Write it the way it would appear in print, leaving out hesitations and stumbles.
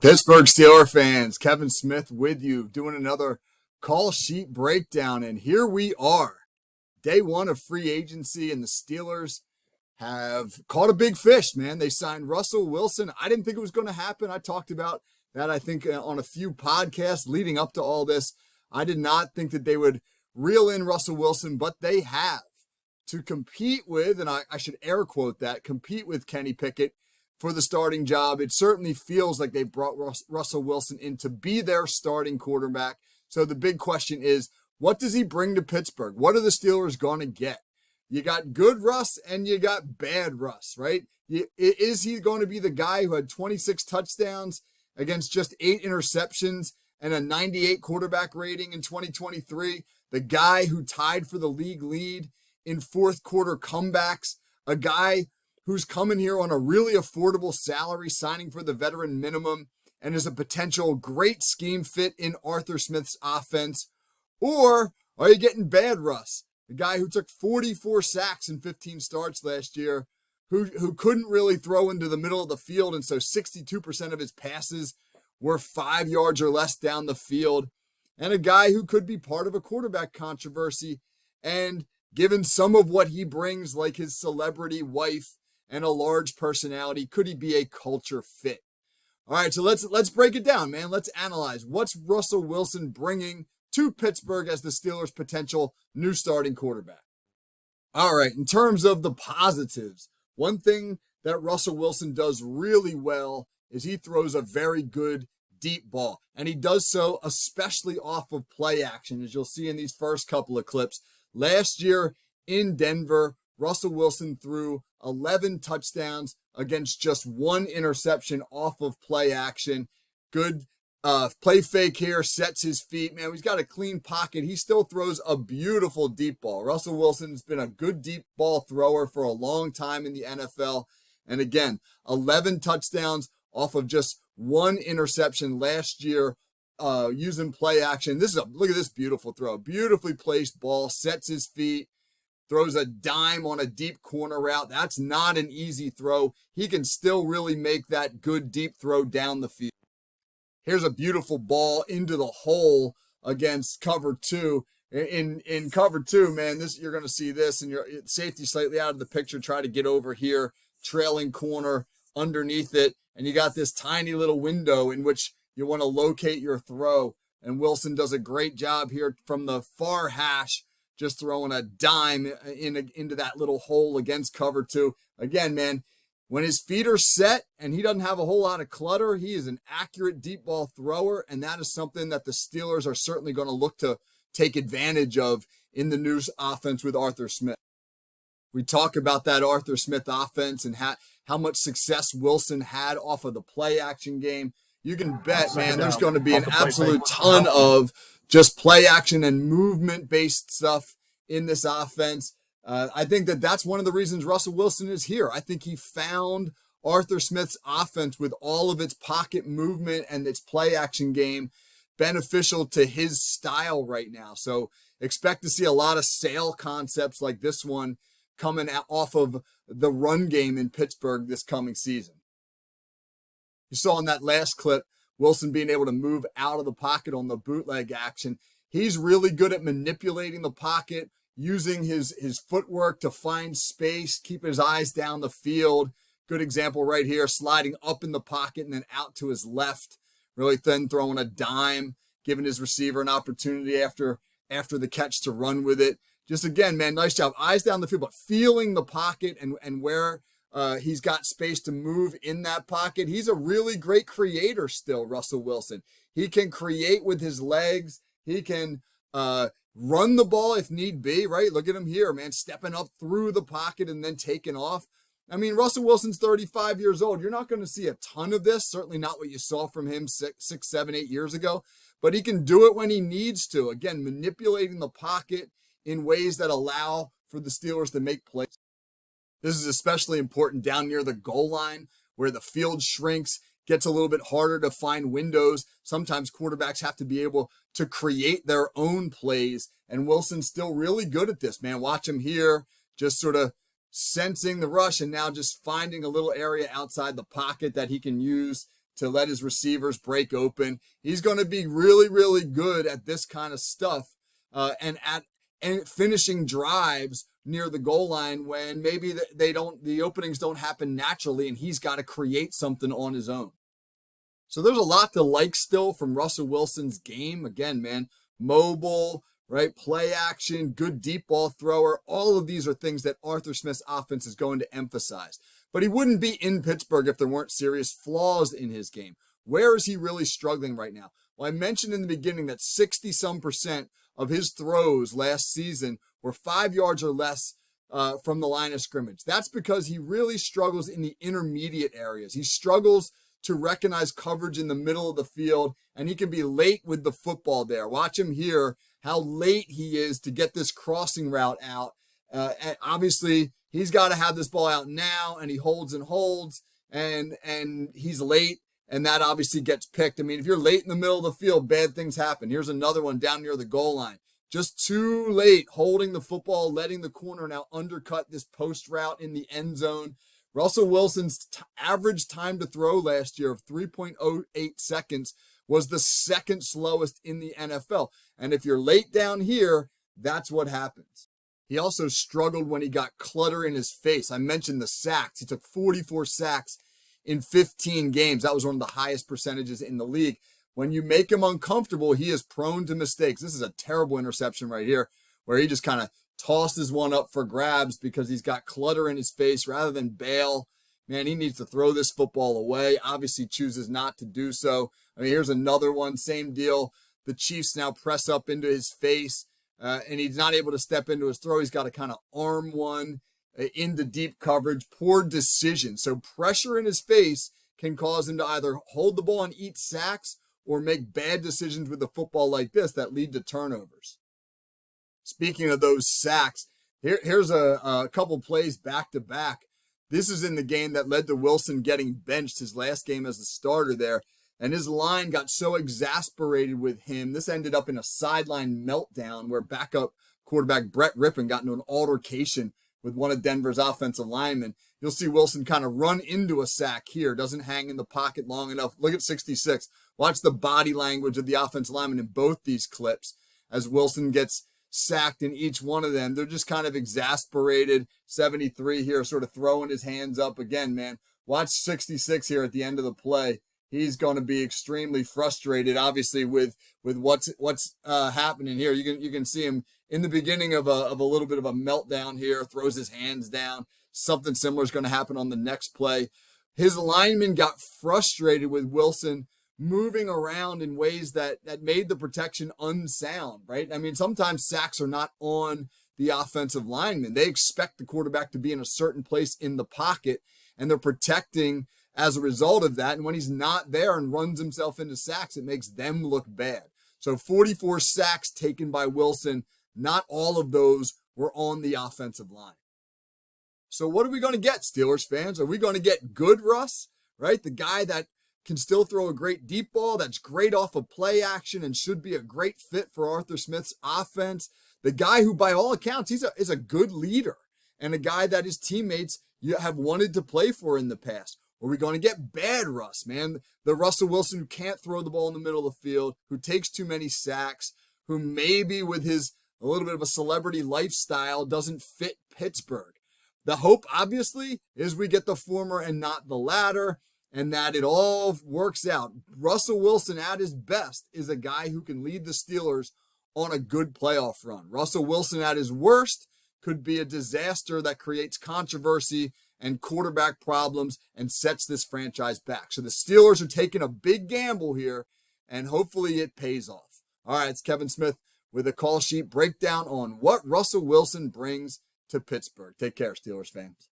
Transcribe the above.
Pittsburgh Steelers fans, Kevin Smith with you, doing another call sheet breakdown. And here we are, day one of free agency, and the Steelers have caught a big fish, man. They signed Russell Wilson. I didn't think it was going to happen. I talked about that, I think, on a few podcasts leading up to all this. I did not think that they would reel in Russell Wilson, but they have, to compete with, and I should air quote that, compete with Kenny Pickett for the starting job. It certainly feels like they brought Russell Wilson in to be their starting quarterback. So the big question is, what does he bring to Pittsburgh? What are the Steelers going to get? You got good Russ and you got bad Russ, right? Is he going to be the guy who had 26 touchdowns against just 8 interceptions and a 98 quarterback rating in 2023? The guy who tied for the league lead in fourth quarter comebacks? A guy who's coming here on a really affordable salary, signing for the veteran minimum, and is a potential great scheme fit in Arthur Smith's offense? Or are you getting bad Russ, the guy who took 44 sacks in 15 starts last year, who couldn't really throw into the middle of the field, and so 62% of his passes were 5 yards or less down the field, and a guy who could be part of a quarterback controversy, and given some of what he brings, like his celebrity wife and a large personality, could he be a culture fit? All right, so let's break it down, man. Let's analyze what's Russell Wilson bringing to Pittsburgh as the Steelers' potential new starting quarterback. All right, in terms of the positives, one thing that Russell Wilson does really well is he throws a very good deep ball, and he does so especially off of play action, as you'll see in these first couple of clips. Last year in Denver, Russell Wilson threw 11 touchdowns against just 1 interception off of play action. Good play fake here, sets his feet. Man, he's got a clean pocket. He still throws a beautiful deep ball. Russell Wilson's been a good deep ball thrower for a long time in the NFL. And again, 11 touchdowns off of just 1 interception last year using play action. Look at this beautiful throw. Beautifully placed ball, sets his feet, throws a dime on a deep corner route. That's not an easy throw. He can still really make that good deep throw down the field. Here's a beautiful ball into the hole against cover 2. In cover 2, man, you're going to see this, and your safety slightly out of the picture. Try to get over here, trailing corner underneath it, and you got this tiny little window in which you want to locate your throw. And Wilson does a great job here from the far hash, just throwing a dime into that little hole against cover 2. Again, man, when his feet are set and he doesn't have a whole lot of clutter, he is an accurate deep ball thrower, and that is something that the Steelers are certainly going to look to take advantage of in the new offense with Arthur Smith. We talk about that Arthur Smith offense and how much success Wilson had off of the play action game. You can bet, man, there's going to be an absolute ton of just play action and movement-based stuff in this offense. I think that's one of the reasons Russell Wilson is here. I think he found Arthur Smith's offense with all of its pocket movement and its play action game beneficial to his style right now. So expect to see a lot of sail concepts like this one coming off of the run game in Pittsburgh this coming season. You saw in that last clip, Wilson being able to move out of the pocket on the bootleg action. He's really good at manipulating the pocket, using his footwork to find space, keep his eyes down the field. Good example right here, sliding up in the pocket and then out to his left. Really then throwing a dime, giving his receiver an opportunity after the catch to run with it. Just again, man, nice job. Eyes down the field, but feeling the pocket and where he's got space to move in that pocket. He's a really great creator still, Russell Wilson. He can create with his legs. He can run the ball if need be, right? Look at him here, man, stepping up through the pocket and then taking off. I mean, Russell Wilson's 35 years old. You're not going to see a ton of this, certainly not what you saw from him 6, 7, 8 years ago, but he can do it when he needs to. Again, manipulating the pocket in ways that allow for the Steelers to make plays. This is especially important down near the goal line where the field shrinks, gets a little bit harder to find windows. Sometimes quarterbacks have to be able to create their own plays, and Wilson's still really good at this, man. Watch him here, just sort of sensing the rush and now just finding a little area outside the pocket that he can use to let his receivers break open. He's going to be really, really good at this kind of stuff and finishing drives near the goal line when maybe the openings don't happen naturally and he's got to create something on his own. So there's a lot to like still from Russell Wilson's game. Again, man, mobile, right? Play action, good deep ball thrower. All of these are things that Arthur Smith's offense is going to emphasize. But he wouldn't be in Pittsburgh if there weren't serious flaws in his game. Where is he really struggling right now? Well, I mentioned in the beginning that 60-some% of his throws last season were 5 yards or less from the line of scrimmage. That's because he really struggles in the intermediate areas. He struggles to recognize coverage in the middle of the field, and he can be late with the football there. Watch him here, how late he is to get this crossing route out. And obviously, he's got to have this ball out now, and he holds, and he's late, and that obviously gets picked. I mean, if you're late in the middle of the field, bad things happen. Here's another one down near the goal line. Just too late holding the football, letting the corner now undercut this post route in the end zone. Russell Wilson's average time to throw last year of 3.08 seconds was the second slowest in the NFL. And if you're late down here, that's what happens. He also struggled when he got clutter in his face. I mentioned the sacks. He took 44 sacks in 15 games. That was one of the highest percentages in the league. When you make him uncomfortable, he is prone to mistakes. This is a terrible interception right here where he just kind of tosses one up for grabs because he's got clutter in his face rather than bail. Man, he needs to throw this football away. Obviously chooses not to do so. I mean, here's another one, same deal. The Chiefs now press up into his face, and he's not able to step into his throw. He's got to kind of arm one into deep coverage. Poor decision. So pressure in his face can cause him to either hold the ball and eat sacks or make bad decisions with the football like this that lead to turnovers. Speaking of those sacks, here's a couple plays back to back. This is in the game that led to Wilson getting benched his last game as the starter there. And his line got so exasperated with him. This ended up in a sideline meltdown where backup quarterback Brett Rippon got into an altercation with one of Denver's offensive linemen. You'll see Wilson kind of run into a sack here. Doesn't hang in the pocket long enough. Look at 66. Watch the body language of the offensive lineman in both these clips as Wilson gets sacked in each one of them. They're just kind of exasperated. 73 here, sort of throwing his hands up again, man. Watch 66 here at the end of the play. He's going to be extremely frustrated, obviously, with what's happening here. You can see him in the beginning of a little bit of a meltdown here, throws his hands down. Something similar is going to happen on the next play. His lineman got frustrated with Wilson moving around in ways that made the protection unsound, right? I mean, sometimes sacks are not on the offensive lineman. They expect the quarterback to be in a certain place in the pocket, and they're protecting as a result of that. And when he's not there and runs himself into sacks, it makes them look bad. So 44 sacks taken by Wilson. Not all of those were on the offensive line. So what are we going to get, Steelers fans? Are we going to get good Russ, right? The guy that can still throw a great deep ball, that's great off of play action and should be a great fit for Arthur Smith's offense. The guy who, by all accounts, is a good leader and a guy that his teammates have wanted to play for in the past. Are we going to get bad Russ, man? The Russell Wilson who can't throw the ball in the middle of the field, who takes too many sacks, who maybe with his a little bit of a celebrity lifestyle doesn't fit Pittsburgh. The hope, obviously, is we get the former and not the latter, and that it all works out. Russell Wilson at his best is a guy who can lead the Steelers on a good playoff run. Russell Wilson at his worst could be a disaster that creates controversy and quarterback problems and sets this franchise back. So the Steelers are taking a big gamble here, and hopefully it pays off. All right, it's Kevin Smith with a call sheet breakdown on what Russell Wilson brings to Pittsburgh. Take care, Steelers fans.